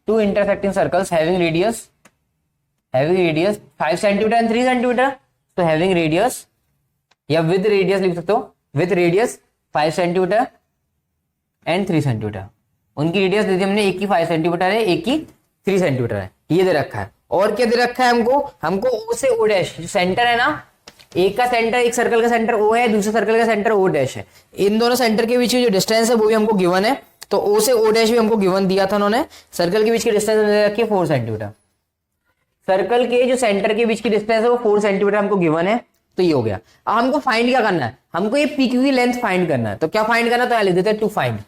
To intersecting circles having radius 5 centimetre and 3 centimetre, तो having radius या with radius लिख सकते हो, with radius 5 centimetre and 3 centimetre. उनकी रेडियस दे दी हमने, एक की 5 सेंटीमीटर है, एक की 3 सेंटीमीटर है, ये दे रखा है। और क्या दे रखा है हमको ओ से ओ डैश, जो सेंटर है ना, एक का सेंटर, एक सर्कल का सेंटर ओ है, दूसरे सर्कल का सेंटर ओ डैश है, इन दोनों सेंटर के बीच की जो डिस्टेंस है वो भी हमको गिवन है। तो ओ से ओ डैश भी हमको गिवन दिया था उन्होंने। सर्कल के बीच की डिस्टेंस दे रखी है 4 सेंटीमीटर, सर्कल के जो सेंटर के बीच की डिस्टेंस है वो 4 सेंटीमीटर हमको गिवन है। तो ये हो गया। अब हमको फाइंड क्या करना है, हमको ये पी क्यू की लेंथ फाइंड करना है। तो क्या फाइंड करना है, तो यहाँ लिख देते हैं टू फाइंड,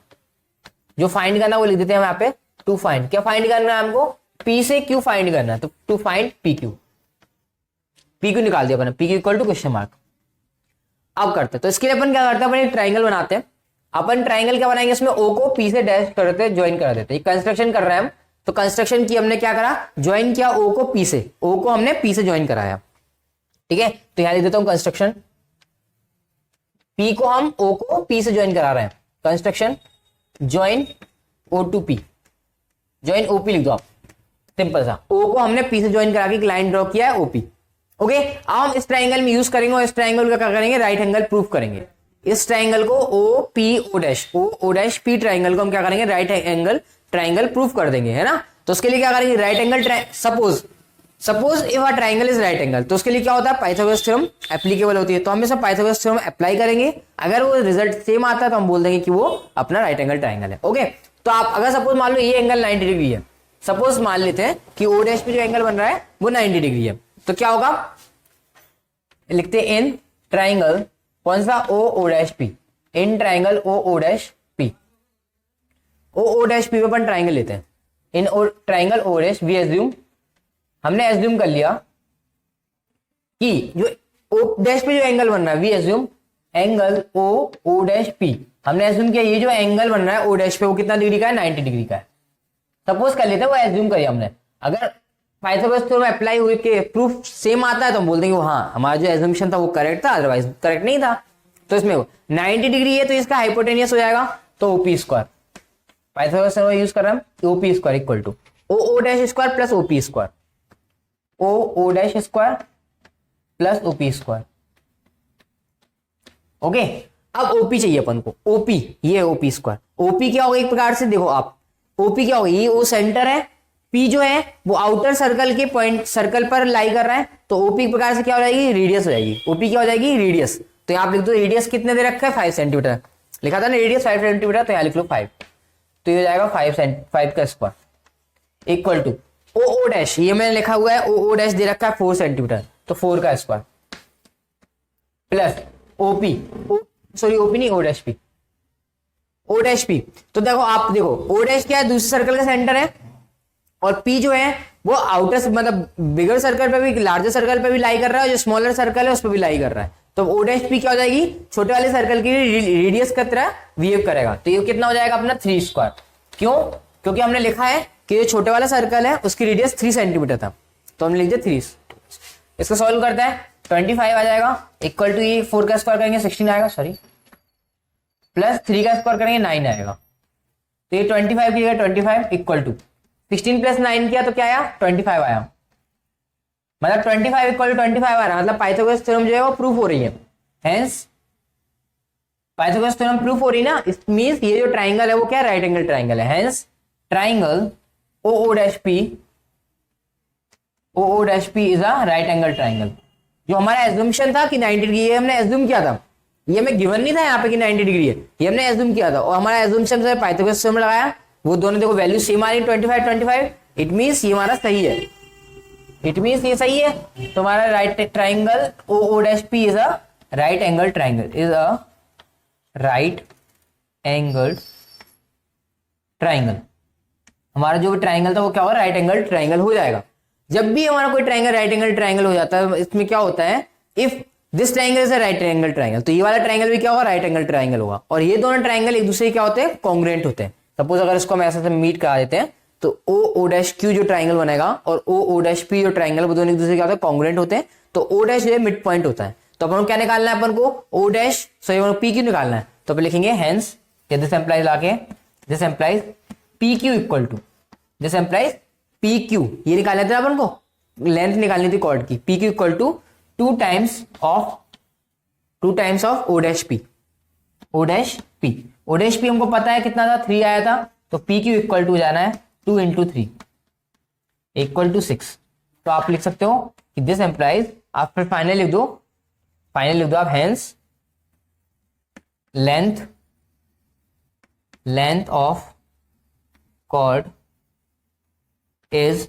जो फाइंड करना है वो लिख देते हैं यहाँ पे टू फाइंड। क्या फाइंड करना है हमको, पी से क्यू फाइंड करना है, तो to find P Q. P Q निकाल दिया अपन, P Q equal to question mark. अब करते हैं, तो इसके लिए अपन क्या करते हैं, अपन एक ट्राइंगल बनाते हैं। अपन ट्राइंगल क्या बनाएंगे, इसमें ओ को पी से डैश करते हैं, ज्वाइन कर देते हैं। कंस्ट्रक्शन कर रहे हैं हम, तो कंस्ट्रक्शन की हमने क्या करा, ज्वाइन किया ओ को पी से, ओ को हमने पी से ज्वाइन कराया, ठीक है। तो यहां लिख देता हूं कंस्ट्रक्शन, पी को हम ओ को पी से ज्वाइन करा रहे हैं, construction join O to P, join OP लिख दो आप, सिंपल सा। ओ को हमने पी से ज्वाइन करा के एक लाइन ड्रॉ किया है ओपी, ओके। अब हम इस ट्राइंगल में यूज करेंगे और इस ट्राइंगल का क्या करेंगे, राइट एंगल प्रूफ करेंगे। इस ट्राइंगल को O P O dash, O dash P triangle को हम क्या करेंगे, राइट एंगल ट्राइंगल प्रूफ कर देंगे, है ना। तो उसके लिए क्या करेंगे, right angle, suppose if a triangle is right angle, तो उसके लिए क्या होता है, पाइथागोरस थ्योरम एप्लीकेबल होती है। तो हम सब पाइथागोरस थ्योरम अप्लाई करेंगे, अगर वो रिजल्ट सेम आता है तो हम बोल देंगे कि वो अपना राइट एंगल ट्राइंगल है, ओके। तो आप अगर सपोज मान लो ये एंगल 90 डिग्री है, सपोज मान लेते हैं कि ओ डैश पे जो एंगल बन रहा है वो 90 डिग्री है, तो क्या होगा, लिखते हैं इन ट्राइंगल कौन सा, O dash P, in triangle O dash P, O dash P पे अपन ट्राइंगल लेते हैं। In triangle O dash we assume, हमने एज्यूम कर लिया कि जो ओ डैश पे जो एंगल बन रहा है, we assume angle O dash P, हमने एज्यूम किया ये जो एंगल बन रहा है ओ डैश पे वो कितना डिग्री का है, 90 डिग्री का है। सपोज कर लेते हैं वो एज्यूम करिए हमने, अगर पाइथागोरस थ्योरम अप्लाई हुए के प्रूफ सेम आता है तो हम बोल देंगे हाँ हमारा जो एज्यूम्पशन था वो करेक्ट था, अदरवाइज करेक्ट नहीं था। तो इसमें 90 डिग्री है तो इसका हाइपोटेनियस हो जाएगा, तो OP square, Pythagoras theorem use कर रहे हैं, OP square equal to O dash square plus OP square, O dash square plus OP square, okay. अब ओपी चाहिए अपन को, ओपी ये ओपी स्क्वायर, ओपी क्या होगा एक प्रकार से देखो आप, ओपी क्या होगा, ये ओ सेंटर है, पी जो है वो आउटर सर्कल के पॉइंट सर्कल पर लाई कर रहा है, तो ओपी प्रकार से क्या हो जाएगी, रेडियस हो जाएगी। ओपी क्या हो जाएगी, रेडियस। तो यहां आप लिख दो रेडियस कितने दे रखा है, 5 सेंटीमीटर लिखा था ना, रेडियस 5 सेंटीमीटर, तो यहां लिख लो 5, तो ये हो जाएगा 5 का square equal to O dash, ये मैंने लिखा हुआ है ओ डैश दे रखा है 4 सेंटीमीटर, तो 4 का square plus OP, sorry OP नहीं, O dash P, O dash P. तो देखो आप देखो ओ डैश क्या है, दूसरे सर्कल का सेंटर है, और पी जो है वो आउटर मतलब बिगर सर्कल पे भी, लार्जर सर्कल पे भी लाई कर रहा है, जो स्मॉलर सर्कल है उस पर भी लाई कर रहा है। तो ओ डैश पी क्या हो जाएगी, छोटे वाले सर्कल की रेडियस की तरह बिहेव करेगा, तो ये कितना हो जाएगा अपना 3 स्क्वायर। क्यों, क्योंकि हमने लिखा है कि जो छोटे वाला सर्कल है उसकी रेडियस 3 सेंटीमीटर था, तो हमने लिख दिया 3। इसको सॉल्व करते हैं, 25 आ जाएगा इक्वल टू ये 4 का स्क्वायर करेंगे 16 आएगा, सॉरी प्लस 3 का स्क्वायर करेंगे 9 आएगा, तो ये 25 की जगह 25 इक्वल टू 16 प्लस 9 किया तो क्या आया, 25 आया, मतलब 25 इक्वल टू 25 आ रहा है, मतलब पाइथागोरस थ्योरम जो है वो प्रूफ हो रही है। हेंस पाइथागोरस थ्योरम प्रूफ हो रही है ना, इट मींस ये जो ट्राइंगल है वो क्या, राइट एंगल ट्राइंगल है। Hence triangle O dash P is a right angle triangle. जो हमारा एज्यूम्पशन था कि 90 डिग्री, ये हमने एज्यूम किया था, ये हमें गिवन नहीं था यहाँ पे कि 90 डिग्री है, ये हमने एज्यूम किया था, और हमारा एज्यूम्पशन से पाइथागोरस थ्योरम लगाया, वो दोनों देखो वैल्यू सेम आ रही 25, इट मींस ये हमारा सही है, इट मींस ये सही है। तो हमारा right triangle O dash P is a right angle triangle, is a right angle triangle. हमारा जो ट्राइंगल था वो क्या होगा, राइट एंगल ट्राइंगल हो जाएगा। जब भी हमारा कोई ट्राइंगल राइट एंगल ट्राइंगल हो जाता है, इसमें क्या होता है, if this triangle is a right angle triangle, तो ये वाला ट्राइंगल भी क्या होगा, राइट एंगल ट्राइंगल होगा, और ये दोनों ट्राइंगल एक दूसरे क्या होते हैं, कॉन्ग्रुएंट होते हैं। सपोज अगर इसको हम ऐसे मीट करा देते हैं, तो ओ डैश क्यू जो ट्राइंगल बनेगा और ओ डैश पी जो ट्राइंगल, वो दोनों एक दूसरे क्या होते हैं, कॉन्ग्रुएंट होते हैं। तो ओ डैश जो है मिड पॉइंट होता है, तो अपन को क्या निकालना है, अपन को O dash sorry P Q निकालना है, तो अपन लिखेंगे हेंस दिस एम्प्लाइज लाके, this implies P Q equal to, this implies P Q, ये निकालना था अपन को, लेंथ निकालनी थी कॉर्ड की, P Q equal to 2 times of O dash P. O dash P हमको पता है कितना था, 3 आया था, तो पी क्यू इक्वल टू जाना है 2 इंटू 3 इक्वल टू 6। तो आप लिख सकते हो कि दिस एम्प्लाइज, आप फिर फाइनल लिख दो आप, hence length of chord is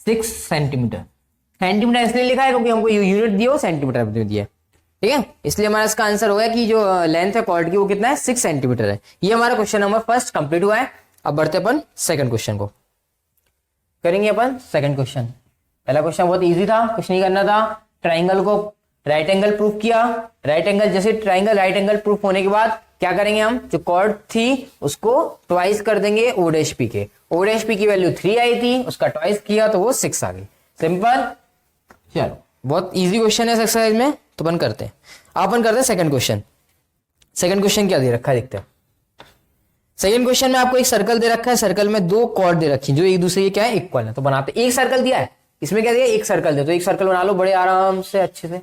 6 centimetre. Centimetre इसलिए लिखा है क्योंकि हमको यूनिट दिया हो सेंटीमीटर में दिया है, ठीक है, इसलिए हमारा इसका आंसर होगा कि जो लेंथ है कॉर्ड की वो कितना है, 6 सेंटीमीटर है। ये हमारा क्वेश्चन नंबर फर्स्ट कंप्लीट हुआ है। अब बढ़ते अपन सेकंड क्वेश्चन को करेंगे। अपन सेकंड क्वेश्चन, पहला क्वेश्चन बहुत इजी था, कुछ नहीं करना था, ट्राइंगल को राइट एंगल प्रूफ किया, राइट एंगल, जैसे ट्राइंगल राइट एंगल प्रूफ होने के बाद क्या करेंगे हम, जो कॉर्ड थी उसको ट्वाइस कर देंगे ओ डैश पी के। ओ डैश पी की वैल्यू 3 आई थी, उसका ट्वाइस किया तो वो 6 आ गई, सिंपल। चलो बहुत इजी क्वेश्चन है इस एक्सरसाइज में, तो अपन करते हैं। अपन करते हैं सेकंड क्वेश्चन। सेकंड क्वेश्चन क्या दे रखा है देखते हैं। सेकंड क्वेश्चन में आपको एक सर्कल दे रखा है, सर्कल में 2 कॉर्ड दे रखी जो एक दूसरे के क्या है, इक्वल है। तो बनाते, एक सर्कल दिया है, इसमें क्या दिया, एक सर्कल दे, तो एक सर्कल बना लो बड़े आराम से, अच्छे से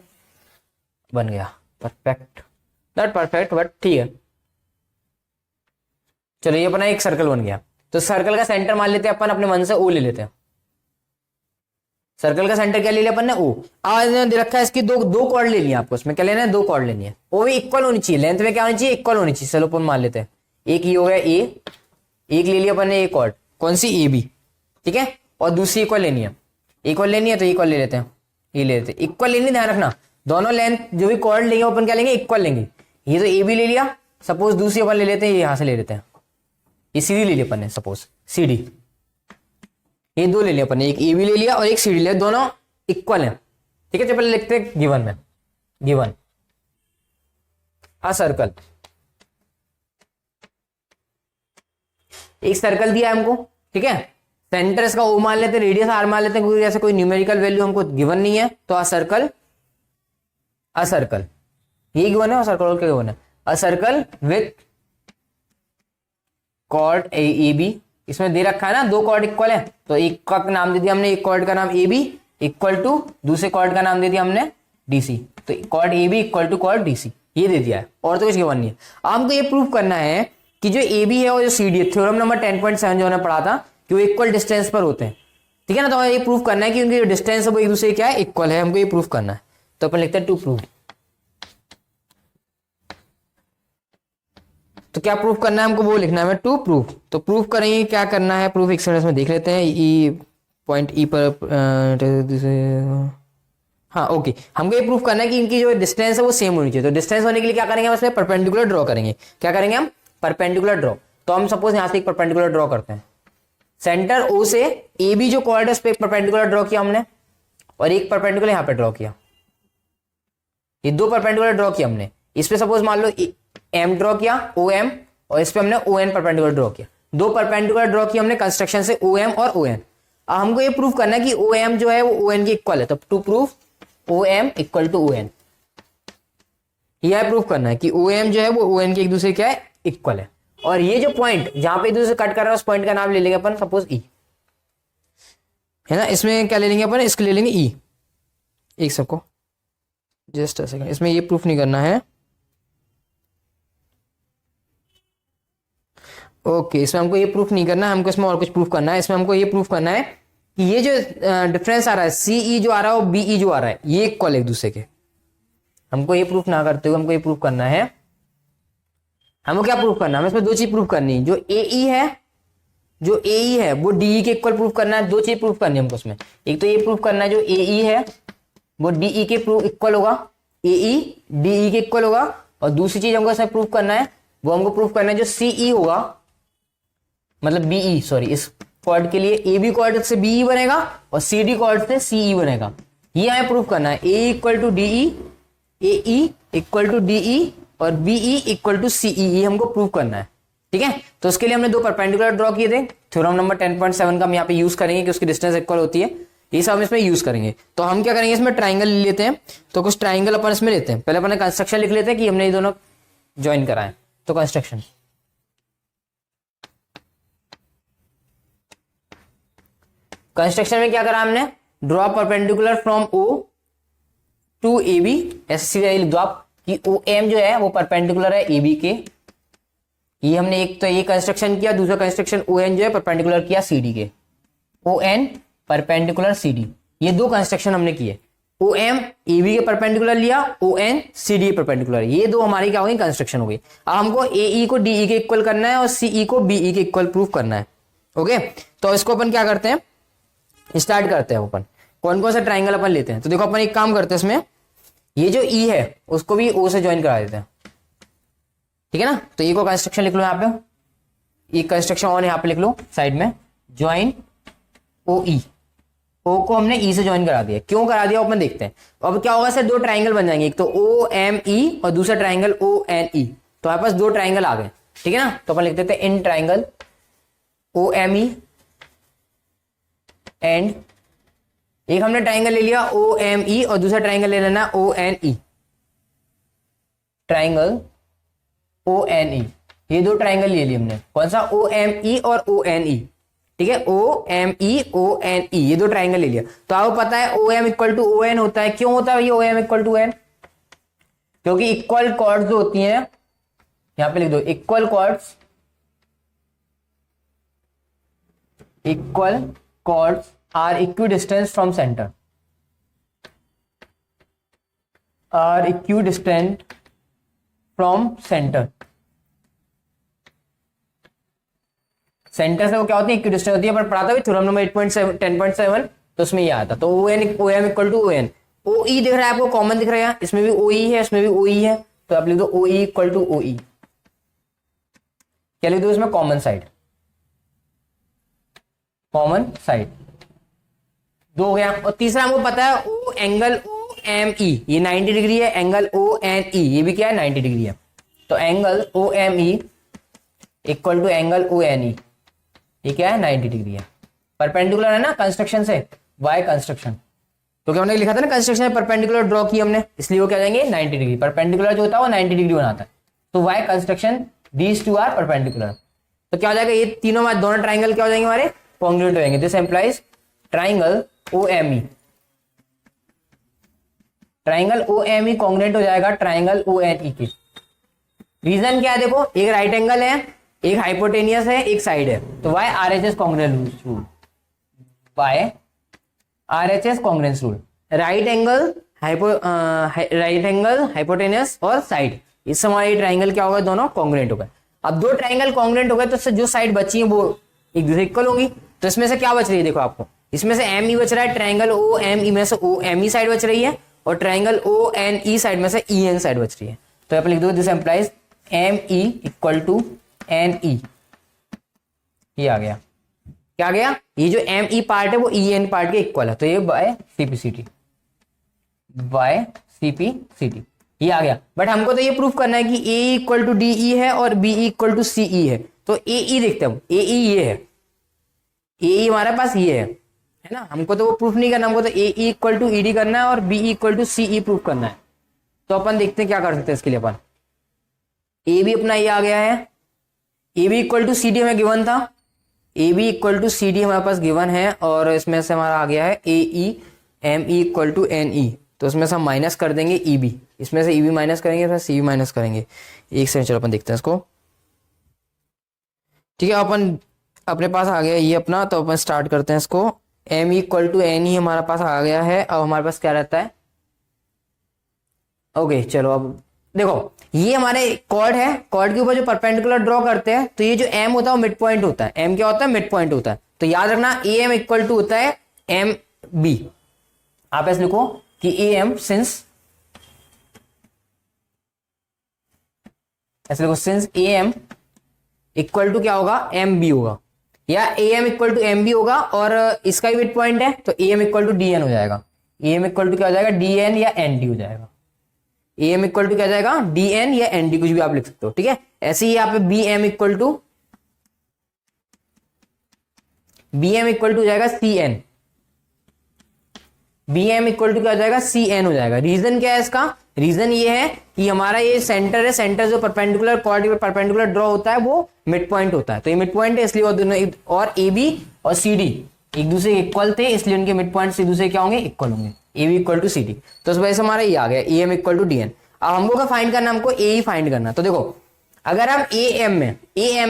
बन गया, परफेक्ट, नॉट परफेक्ट बट ठीक है। चलो ये अपना एक सर्कल बन गया, तो सर्कल का सेंटर मान लेते हैं अपन, अपने मन से ओ ले लेते हैं। सर्कल का सेंटर क्या ले लिया अपन ने, ओ। आज दे रखा है इसकी दो कॉर्ड लेनी है आपको, इसमें क्या लेना है, 2 कॉर्ड लेनी है, वो भी इक्वल होनी चाहिए, लेंथ में क्या होनी चाहिए, इक्वल होनी चाहिए। चलो अपन मान लेते हैं, एक ये हो गया ए, एक ले लिया अपन ने ए कॉर्ड, कौन सी, ए बी, ठीक है, और दूसरी इक्वल लेनी है, इक्वल लेनी है तो इक्वल ले लेते हैं, ये ले लेते हैं, इक्वल लेनी, ध्यान रखना दोनों लेंथ जो भी कॉर्ड लेंगे अपन क्या लेंगे, इक्वल लेंगे। ये तो ए बी ले लिया, सपोज दूसरी अपन ले लेते हैं, यहां से ले लेते हैं, ये सीडी ले लिया अपन ने, सपोज सीडी, ये 2 ले लिया अपन ने, एक ए बी ले लिया और एक सीडी ले लिया, दोनों इक्वल है, ठीक है। पहले लिखते हैं गिवन में, गिवन अ सर्कल, एक सर्कल दिया है हमको, ठीक है, सेंटर इसका ओ मान लेते हैं, रेडियस आर मान लेते हैं, क्योंकि ऐसे कोई न्यूमेरिकल वैल्यू हमको गिवन नहीं है, तो अ सर्कल ये गिवन है, और सर्कल और क्या गिवन है, a circle with chord A B, इसमें दे रखा है ना 2 कॉर्ड इक्वल है, तो एक का नाम दे दिया हमने, एक कॉर्ड का नाम ए बी इक्वल टू दूसरे कॉर्ड का नाम दे दिया हमने डीसी, तो chord A B equal to chord DC, ये दे दिया है, और तो कुछ गिवन नहीं है। हमको ये प्रूफ करना है कि जो ए बी है और जो सी डी है, थ्योरम नंबर 10.7 जो हमने पढ़ा था कि वो इक्वल डिस्टेंस पर होते हैं, ठीक है ना। तो ये प्रूफ करना है कि उनकी जो डिस्टेंस है वो एक दूसरे क्या है, इक्वल है, हमको ये प्रूफ करना है। तो अपन लिखते हैं टू प्रूव। तो क्या प्रूफ करना है हमको, वो लिखना है टू प्रूफ। तो प्रूफ करेंगे, क्या करना है प्रूफ, एक में देख लेते हैं, ई पॉइंट ई पर हाँ ओके, हमको ये प्रूफ करना है कि इनकी जो डिस्टेंस है वो सेम होनी चाहिए। तो डिस्टेंस होने के लिए क्या करेंगे, हम इसमें परपेंडिकुलर ड्रॉ करेंगे। क्या करेंगे हम, परपेंडिकुलर ड्रॉ। तो हम सपोज यहां से एक परपेंडिकुलर ड्रॉ करते हैं, सेंटर ओ से ए बी जो कॉर्ड है उस पर एक परपेंडिकुलर ड्रॉ किया हमने, और एक परपेंडिकुलर यहां पे ड्रॉ किया, ये 2 परपेंडिकुलर ड्रॉ किया हमने। इस पे सपोज मान लो एम ड्रॉ किया, ओ एम, और इस पे हमने ओ एन परपेंडिकुलर ड्रॉ किया। 2 परपेंडिकुलर ड्रॉ किया हमने कंस्ट्रक्शन से, ओ एम और ओ एन। अब हमको ये प्रूफ करना है कि ओ एम जो है वो ओ एन के इक्वल है। तो to prove O M equal to O N, यह प्रूफ करना है कि ओ एम जो है वो ओ एन के एक दूसरे क्या है, इक्वल है। और ये जो पॉइंट जहां पे एक दूसरे कट कर रहा है उस पॉइंट का नाम ले लेंगे अपन सपोज ई, है ना। इसमें क्या ले लेंगे अपन, इसको ले लेंगे ई। एक सबको जस्ट अ सेकंड, इसमें ये प्रूफ नहीं करना है, ओके इसमें हमको ये प्रूफ नहीं करना है, हमको इसमें और कुछ प्रूफ करना है। इसमें हमको ये प्रूफ करना है कि ये जो डिफरेंस आ रहा है, सी ई जो आ रहा है और बी ई जो आ रहा है, ये इक्वल एक दूसरे के। हमको ये प्रूफ ना करते हुए हमको ये प्रूफ करना है, हमको क्या प्रूफ करना है, हमें इसमें 2 चीज प्रूफ करनी है। जो ए ई है, जो ए ई है वो डी ई के इक्वल प्रूफ करना है। 2 चीज प्रूफ करनी है हमको उसमें। एक तो ये प्रूफ करना है जो ए ई है वो डी ई के इक्वल होगा, ए ई डी ई के इक्वल होगा। और दूसरी चीज हमको इसमें प्रूफ करना है, वो हमको प्रूफ करना है जो सी ई होगा, मतलब बीई, सॉरी इस कॉर्ड के लिए ए बी कॉर्ड से बीई बनेगा और सी डी कॉर्ड से सीई बनेगा। ये हमें प्रूफ करना है, A equal to D E, A E equal to D E और बीई इक्वल टू सीई, ये हमको प्रूफ करना है, ठीक है। तो उसके लिए हमने 2 परपेंडिकुलर ड्रॉ किए थे। थ्योरम नंबर 10.7 का हम यहाँ पे यूज करेंगे कि उसकी डिस्टेंस इक्वल होती है, ये सब हम इसमें यूज करेंगे। तो हम क्या करेंगे, इसमें ट्राइंगल ले लेते हैं। तो कुछ ट्राइंगल अपन इसमें लेते हैं। पहले अपन कंस्ट्रक्शन लिख लेते हैं कि हमने ये दोनों ज्वाइन करा है। तो कंस्ट्रक्शन, कंस्ट्रक्शन में क्या करा हमने, draw perpendicular from O to A B, ऐसे लिख दो आप कि ओ एम जो है वो परपेंडिकुलर है ए बी के। ये हमने एक तो ये कंस्ट्रक्शन किया, दूसरा कंस्ट्रक्शन ओ एन जो है परपेंडिकुलर किया सी डी के, O N perpendicular C D, ये दो कंस्ट्रक्शन हमने किए। ओ एम ए बी के परपेंडिकुलर लिया, O N C D perpendicular, ये दो हमारी क्या हो गई, कंस्ट्रक्शन हो गई। अब हमको ए ई को डी ई के इक्वल करना है और सी ई को बी ई के इक्वल प्रूफ करना है। ओके, तो इसको अपन क्या करते हैं, स्टार्ट करते हैं। अपन कौन कौन सा ट्राइंगल अपन लेते हैं, तो देखो अपन एक काम करते हैं, इसमें ये जो ई है उसको भी ओ से ज्वाइन करा देते हैं, ठीक है ना। तो ये को कंस्ट्रक्शन लिख लो यहाँ पे, ये कंस्ट्रक्शन ऑन यहाँ पे लिख लो साइड में, ज्वाइन ओ ई, ओ को हमने ई से ज्वाइन करा दिया। क्यों करा दिया अपन देखते हैं। अब क्या होगा सर, दो ट्राइंगल बन जाएंगे, एक तो ओ एम ई और दूसरा ट्राइंगल ओ एन ई। तो हमारे पास दो ट्राइंगल आ गए, ठीक है ना। तो अपन लिख देते हैं in triangle O M E and एक हमने ट्राइंगल ले लिया ओ एम ई और दूसरा ट्राइंगल ले लेना O N E, triangle O N E, ये दो ट्राइंगल ले लिए हमने। कौन सा, ओ एम ई और ओ एन ई, ठीक है, ओ एम ई ओ एन ई, ये दो ट्राइंगल ले लिया। तो आपको पता है O M equal to O N होता है। क्यों होता है ये O M equal to N, क्योंकि इक्वल कॉर्ड्स जो होती हैं, यहां पे लिख दो equal chords, equal chords are equidistant from centre, are equidistant from centre. Centre से वो क्या होती है, इक्विडिस्टेंट होती है। पर पढ़ा था थ्योरम नंबर 8.7 10.7, तो उसमें ये आता। तो O N O M equal to O N, O E दिख रहा है आपको, कॉमन दिख रहा है, इसमें भी ओ ई है, इसमें भी ओ ई है, तो आप लिख दो ओ ई इक्वल टू ओ ई। क्या लिख दो इसमें, कॉमन साइड, कॉमन साइड दो हो गया। और तीसरा हमको पता है ओ एंगल ओ एम ई, ये 90 डिग्री है, एंगल ओ एन ई ये भी क्या है 90 डिग्री है। तो angle O M E equal to angle O N E, ये क्या है 90 डिग्री है, परपेंडिकुलर है ना कंस्ट्रक्शन से, वाई कंस्ट्रक्शन। तो क्या हमने लिखा था ना कंस्ट्रक्शन में परपेंडिकुलर ड्रॉ की हमने, इसलिए वो क्या जाएंगे 90 डिग्री, परपेंडिकुलर जो होता है वो 90 डिग्री बनाता है। तो by construction these two are perpendicular. तो क्या हो जाएगा, ये तीनों में दोनों ट्राइंगल क्या हो जाएंगे हमारे, कॉन्ग्रुएंट हो जाएंगे। This implies triangle O M E, triangle O M E congruent हो जाएगा ट्राइंगल ओ एन ई के। रीजन क्या है, देखो एक राइट एंगल है, एक हाइपोटेनियस है, एक साइड है, तो by R H S congruence rule, by R H S congruence rule, right angle hypotenuse और साइड, इस हमारे ट्राइंगल क्या होगा, दोनों कॉन्ग्रुएंट हो गए। अब दो ट्राइंगल कॉन्ग्रुएंट हो गए तो जो साइड बची है वो एक दूसरे इक्वल होगी। तो इसमें से क्या बच रही है, देखो आपको इसमें से एम ई बच रहा है, ट्राइंगल ओ एम ई में से ओ एम ई साइड बच रही है, और triangle O N E side में से ई एन साइड बच रही है। तो आप लिख दो this implies M E equal to N E, ये आ गया, क्या आ गया, ये जो एम ई पार्ट है वो ई एन पार्ट के इक्वल है, तो ये बाय सीपीसीटी, बाय सीपीसीटी ये आ गया। बट हमको तो ये प्रूफ करना है कि ए इक्वल टू डी ई है और बी इक्वल टू सी ई है। तो ए ई देखते हैं, ए ई ये है, ए ई हमारे पास ये है ना, हमको तो वो प्रूफ नहीं करना, हमको तो A E equal to E D करना है और B equal to C E proof करना है। तो अपन देखते हैं क्या कर सकते हैं इसके लिए। अपन ए बी अपना ये आ गया है, A B equal to C D हमें गिवन था, A B equal to C D हमारे पास गिवन है, और इसमें से हमारा आ गया है A E M E equal to N E. तो इसमें से हम माइनस कर देंगे ई बी, इसमें से ई बी माइनस करेंगे, इसमें सी बी माइनस करेंगे। एक सेकंड चलो अपन देखते हैं इसको, ठीक है। अपन अपने पास आ गया ये अपना, तो अपन स्टार्ट करते हैं इसको। M equal to N E हमारे पास आ गया है। अब हमारे पास क्या रहता है, ओके चलो अब देखो ये हमारे कॉर्ड है, कॉर्ड के ऊपर जो परपेंडिकुलर ड्रॉ करते हैं, तो ये जो एम होता है वो मिड पॉइंट होता है। एम क्या होता है, मिड पॉइंट होता है। तो याद रखना ए एम इक्वल टू होता है एम बी। आप ऐसे लिखो कि ए एम सिंस, ऐसे लिखो since A M equal to क्या होगा, एम बी होगा, या A M equal to M B होगा, और इसका भी मिड पॉइंट है तो A M equal to D N हो जाएगा। ए एम इक्वल टू क्या हो जाएगा, डी एन या एन डी हो जाएगा। ए एम इक्वल टू क्या जाएगा, डी एन या एन डी, कुछ भी आप लिख सकते हो, ठीक है। ऐसे ही यहाँ पे बी एम इक्वल टू हो जाएगा C N, B M equal to क्या हो जाएगा, सी एन हो जाएगा। रीजन क्या है इसका, रीजन ये है कि हमारा ये सेंटर है, सेंटर जो परपेंडिकुलर कॉर्ड पर परपेंडिकुलर ड्रॉ होता है वो मिड पॉइंट होता है, तो ये मिड पॉइंट है इसलिए, और ए बी और सी डी एक दूसरे के इक्वल थे, इसलिए उनके मिड पॉइंट्स एक दूसरे क्या होंगे, इक्वल होंगे। A B equal to C D, तो इस वजह से हमारा ये आ गया A M equal to D N. अब हमको क्या फाइंड करना, हमको ए ई फाइंड करना। तो देखो अगर हम ए एम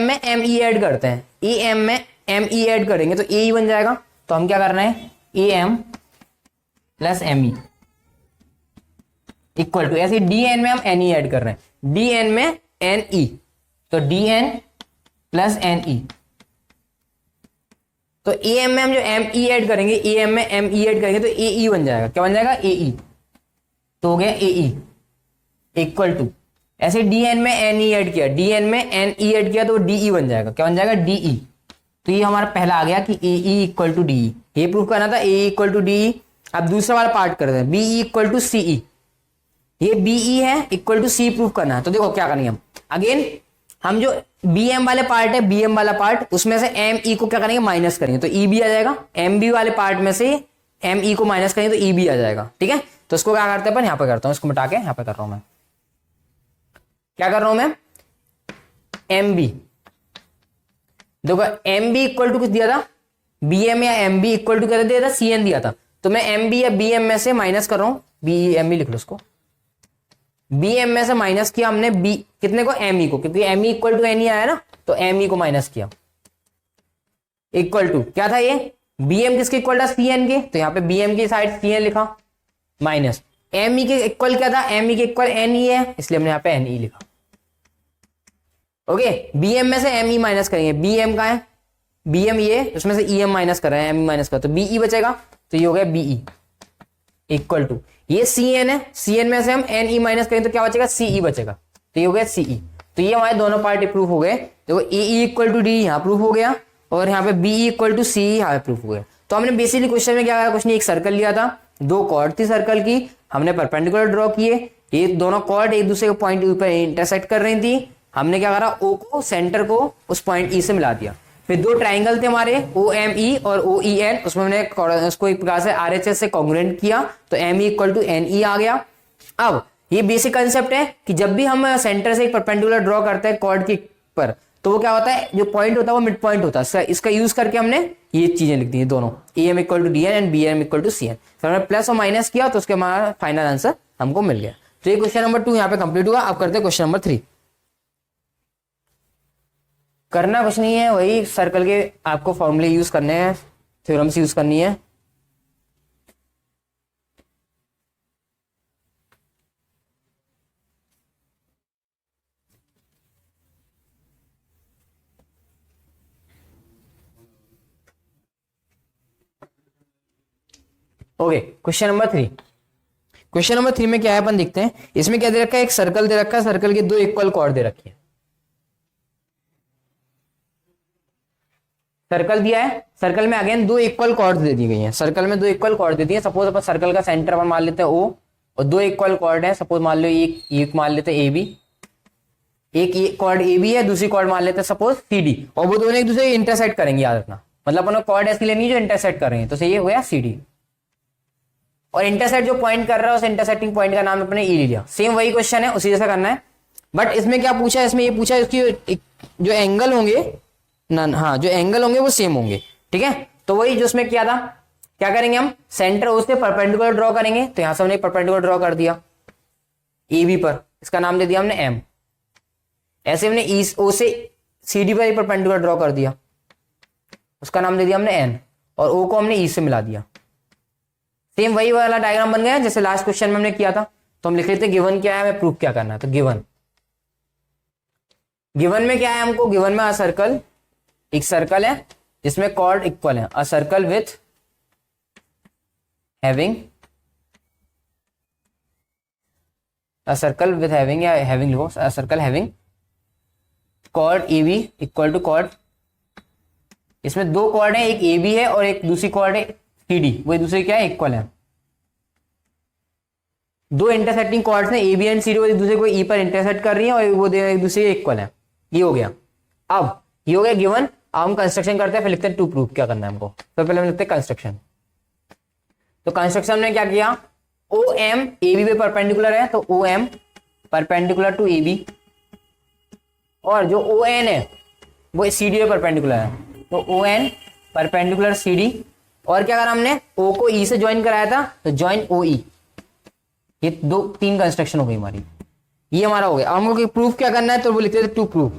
में एम ई ऐड करते हैं, ए एम में एम ई ऐड करेंगे तो ए ई बन जाएगा। तो हम क्या करना है, A M plus M E equal to, ऐसे डी एन में हम एन ई ऐड कर रहे हैं, डी एन में एन ई, तो D N plus N E. तो ए एम में हम जो एम ई ऐड करेंगे, ए एम में एम ई ऐड करेंगे तो ए ई बन जाएगा। क्या बन जाएगा, ए ई। तो हो गया ए ई इक्वल टू, ऐसे डी एन में एन ई ऐड किया, डी एन में एन ई ऐड किया तो डी ई बन जाएगा। क्या बन जाएगा, डी ई। तो ये हमारा पहला आ गया कि A E equal to D E, ये प्रूफ करना था, A equal to D E. अब दूसरा वाला पार्ट करते हैं, B E equal to C E, ये बी ई है इक्वल टू सी प्रूफ करना है। तो देखो क्या करेंगे हम, अगेन हम जो बी एम वाले पार्ट है, बी एम वाला पार्ट, उसमें से एम ई को क्या करेंगे, माइनस करेंगे तो ई बी आ जाएगा। एम बी वाले पार्ट में से एम ई को माइनस करेंगे तो ई बी आ जाएगा। ठीक है, तो इसको क्या करते हैं अपन, यहां पर करता हूं, इसको मिटा के यहां पर कर रहा हूं मैं। क्या कर रहा हूं मैं, एम बी, देखो एम बी इक्वल टू कुछ दिया था, बी एम या एम बी इक्वल टू क्या दिया था, सी एन दिया था। तो मैं एम बी या बी एम में से माइनस कर रहा हूं, बी एम बी लिख लो उसको, बी एम में से माइनस किया हमने बी कितने को, एम ई को, क्योंकि M E equal to N E आया ना, तो एम ई को माइनस किया इक्वल टू क्या था, ये बी एम किसके इक्वल था, सी एन के, तो यहाँ पे बी एम की साइड सी एन लिखा, माइनस एम ई के इक्वल क्या था, एम ई के इक्वल एन ई है, इसलिए हमने यहाँ पे एन ई लिखा। ओके, बी एम में से एम ई माइनस करेंगे, बी एम का है, बी एम ये, उसमें से ई एम माइनस कर रहे हैं, एम ई माइनस कर, तो बी ई बचेगा, तो ये हो गया बी ई इक्वल टू, ये सी एन है, सी एन में से हम एन ई माइनस करेंगे तो क्या बचेगा, सी ई बचेगा, तो ये हो गया सी ई। तो ये हमारे दोनों पार्ट प्रूफ हो गए। देखो ए ई इक्वल टू डी यहाँ प्रूफ हो गया, और यहाँ पे बी ई इक्वल टू सी यहाँ प्रूफ हो गया। तो हमने बेसिकली क्वेश्चन में क्या करा, कुछ नहीं, एक सर्कल लिया था, दो कॉर्ड थी सर्कल की, हमने परपेंडिकुलर ड्रॉ किए, ये दोनों कॉर्ड एक दूसरे के पॉइंट पर इंटरसेक्ट कर रही थी, हमने क्या करा, ओ को सेंटर को उस पॉइंट ई से मिला दिया। फिर दो ट्राइंगल थे हमारे, ओ एम ई और ओ ई एन, उसमें हमने उसको एक प्रकार से आर एच एस से कॉन्ग्रुएंट किया, तो M E equal to N E आ गया। अब ये बेसिक कंसेप्ट है कि जब भी हम सेंटर से एक परपेंडिकुलर ड्रॉ करते हैं कॉर्ड के पर, तो वो क्या होता है, जो पॉइंट होता है वो मिड पॉइंट होता है। इसका यूज करके हमने ये चीजें लिख दी है दोनों, A M equal to D N and B M equal to C N. फिर हमने प्लस और माइनस किया, तो उसके हमारा फाइनल आंसर हमको मिल गया। तो ये क्वेश्चन नंबर 2 यहाँ पे कंप्लीट हुआ। अब करते हैं क्वेश्चन नंबर 3। करना कुछ नहीं है, वही सर्कल के आपको फॉर्मूले यूज करने हैं, थ्योरम्स यूज करनी है। Okay, question number 3। Question number 3 में क्या है अपन देखते हैं। इसमें क्या दे रखा है, एक सर्कल दे रखा है, सर्कल के दो इक्वल कॉर्ड दे रखी है। सर्कल दिया है, सर्कल में अगेन दो इक्वल कॉर्ड दे दी गई हैं, सर्कल में दो इक्वल कॉर्ड दे दी है। सपोज अपन सर्कल का सेंटर अपन मान लेते हैं ओ, और दो इक्वल कॉर्ड है, सपोज मान लो एक मान लेते हैं ए बी, एक कॉर्ड ए बी है, दूसरी कॉर्ड मान लेते हैं सपोज सी डी, और वो दोनों एक दूसरे इंटरसेक्ट करेंगे, याद रखना, मतलब अपन कॉर्ड ऐसी लेनी जो इंटरसेक्ट कर रहे हैं, तो ये हो गया सी डी। और इंटरसेक्ट जो पॉइंट कर रहा है उस इंटरसेक्टिंग पॉइंट का नाम अपने ई ले लिया। सेम वही क्वेश्चन है, उसी जैसा करना है, बट इसमें क्या पूछा है, इसमें ये पूछा है इसकी जो एंगल होंगे ना, हाँ जो एंगल होंगे वो सेम होंगे। ठीक है, तो वही जो उसमें किया था, क्या करेंगे हम, सेंटर उससे परपेंडिकुलर ड्रॉ करेंगे। तो यहां से हमने परपेंडिकुलर ड्रॉ कर दिया ए बी पर, इसका नाम दे दिया हमने एम। ऐसे हमने ई ओ से सी डी पर परपेंडिकुलर ड्रॉ कर दिया, उसका नाम दे दिया हमने एन, और ओ को हमने ई से मिला दिया। सेम वही वाला डायग्राम बन गया जैसे लास्ट क्वेश्चन में हमने किया था। तो हम लिख लेते हैं गिवन क्या है, हमें प्रूफ क्या करना है। तो गिवन में क्या है हमको, गिवन में सर्कल, एक सर्कल है जिसमें कॉर्ड इक्वल है, a circle with having, a circle with having, या हैविंग लिखो, a circle having chord A B equal to chord, इसमें दो कॉर्ड है, एक ए बी है और एक दूसरी कॉर्ड है सी डी, वो दूसरे क्या है, इक्वल है। दो इंटरसेक्टिंग कॉर्ड्स हैं A B and C D, वो एक दूसरे को ई पर इंटरसेक्ट कर रही है और वो एक दूसरे के इक्वल है। ये हो गया, अब ये हो गया गिवन। अब हम कंस्ट्रक्शन करते हैं, फिर लिखते हैं टू प्रूफ क्या करना है हमको। तो पहले हम लिखते हैं कंस्ट्रक्शन। तो कंस्ट्रक्शन में क्या किया, ओ एम ए बी पे परपेंडिकुलर है, तो O M perpendicular to A B, और जो ओ एन है वो सी डी पे परपेंडिकुलर है, तो O N perpendicular C D और क्या करा हमने, ओ को ई से ज्वाइन कराया था, तो ज्वाइन ओ ई। ये तीन कंस्ट्रक्शन हो गई हमारी, ये हमारा हो गया। अब हमको प्रूफ क्या करना है, तो वो लिखते थे टू प्रूफ।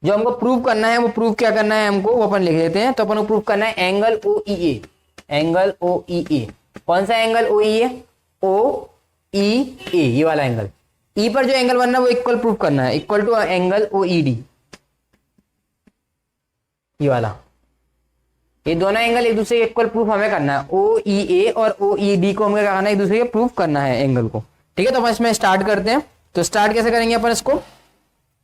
जो हमको प्रूव करना है, वो प्रूफ क्या करना है हमको, वो अपन लिख लेते हैं। तो अपन को प्रूफ करना है एंगल ओ ई ए, एंगल ओ ई ए। कौन सा एंगल ओ ई ए, ओ ई ए, ये वाला एंगल। ई पर जो एंगल बनना है वो इक्वल प्रूफ करना है, equal to angle O E D, ये वाला। ये दोनों एंगल एक दूसरे के इक्वल प्रूफ हमें करना है, ओ ई ए और ओ ई डी को हमें क्या करना है, एक दूसरे के प्रूफ करना है एंगल को। ठीक है, तो अपन इसमें स्टार्ट करते हैं। तो स्टार्ट कैसे करेंगे अपन इसको,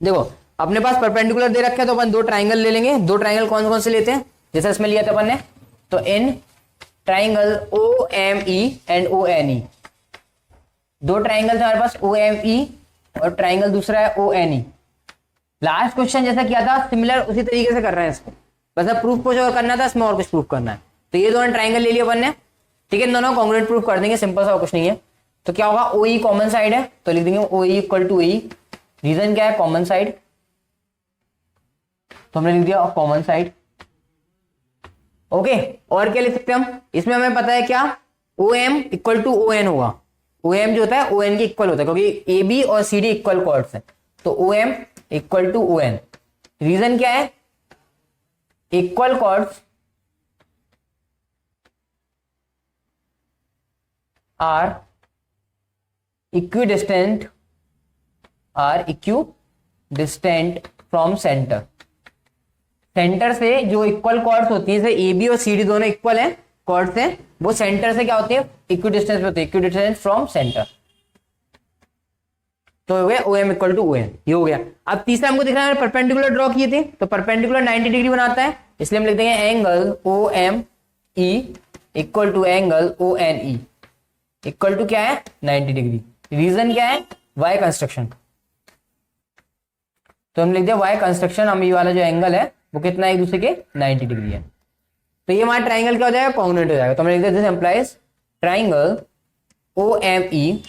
देखो अपने पास परपेंडिकुलर दे रखे हैं, तो अपन दो ट्राइंगल ले लेंगे। दो ट्राइंगल कौन कौन से लेते हैं, जैसे इसमें लिया था अपन ने, तो इन triangle O M E and O N E, दो ट्राइंगल थे हमारे पास, ओ एम ई और ट्राइंगल दूसरा है O N E. Last question जैसा किया था सिमिलर उसी तरीके से कर रहे हैं इसको, बस अब प्रूफ कुछ और करना था, इसमें और कुछ प्रूफ करना है। तो ये दोनों ट्राइंगल ले लिए अपन ने, ठीक है, दोनों कॉन्ग्रुएंट प्रूफ कर देंगे, सिंपल सा, कुछ नहीं है। तो क्या होगा, ओ ई कॉमन साइड है, तो लिख देंगे O E equal to E. Reason क्या है, कॉमन साइड, तो हमने लिख दिया कॉमन साइड। ओके, और क्या लिख सकते हैं हम, इसमें हमें पता है क्या, O M equal to O N होगा। ओ एम जो होता है ओ एन के इक्वल होता है, क्योंकि ए बी और सी डी इक्वल कॉर्ड्स है, तो O M equal to O N. Reason क्या है, equal chords are equidistant, are equidistant from centre. Centre से जो इक्वल कॉर्ड्स होती है, जैसे ए बी और सी डी दोनों इक्वल हैं कॉर्ड्स हैं, वो सेंटर से क्या होती है, इक्विडिस्टेंस पे होती है, इक्विडिस्टेंस फ्रॉम सेंटर। तो हो गया O M equal to O N, ये हो गया। अब तीसरा हमको दिख रहा है, परपेंडिकुलर ड्रॉ किए थे, तो परपेंडिकुलर 90 डिग्री बनाता है, इसलिए हम लिख देंगे angle O M E equal to angle O N E, equal to क्या है, 90 डिग्री। रीजन क्या है, वाई कंस्ट्रक्शन, तो हम लिख दिया वाई कंस्ट्रक्शन। हम ये वाला जो एंगल है वो कितना है, एक दूसरे के 90 डिग्री है। तो ये हमारा ट्राइंगल क्या हो जाएगा, कॉन्ग्रुएंट हो जाएगा। तो हमने लिख दिया this implies triangle O M E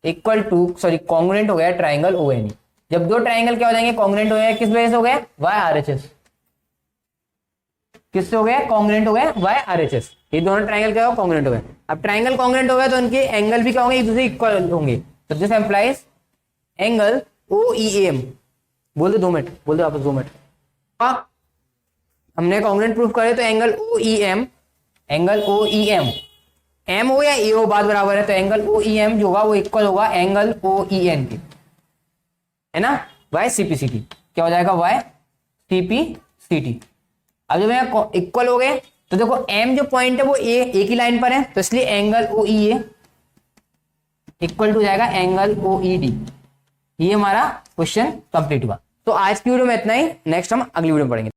equal to, sorry congruent हो गया ट्राइंगल ओ एन ई। जब दो ट्राइंगल क्या हो जाएंगे, कॉन्ग्रुएंट हो गया, किस वजह से हो गया, वाई आर एच एस, किससे हो गया, कॉन्ग्रुएंट हो गया वाई आर एच एस। ये दोनों ट्राइंगल क्या हो, कॉन्ग्रुएंट हो गए। अब ट्राइंगल कॉन्ग्रुएंट हो गया तो उनके एंगल भी क्या होंगे, एक दूसरे इक्वल होंगे। तो this implies angle O E M, बोल दो 2 मिनट, बोल दो आपस 2 मिनट। हमने कॉन्ग्रुएंट प्रूफ करे, तो angle O E M, angle O E M, M हो या ए हो बात बराबर है, तो एंगल ओ ई एम जो होगा वो इक्वल होगा एंगल ओ ई एन के, है ना, Y C P C T. क्या हो जाएगा, Y C P C T. अब जब मैं इक्वल हो गए, तो देखो एम जो पॉइंट है वो ए एक ही लाइन पर है, तो इसलिए angle O E A equal to जाएगा एंगल ओ ई डी। ये हमारा क्वेश्चन कंप्लीट हुआ। तो आज की वीडियो में इतना ही, नेक्स्ट हम अगली वीडियो में पढ़ेंगे।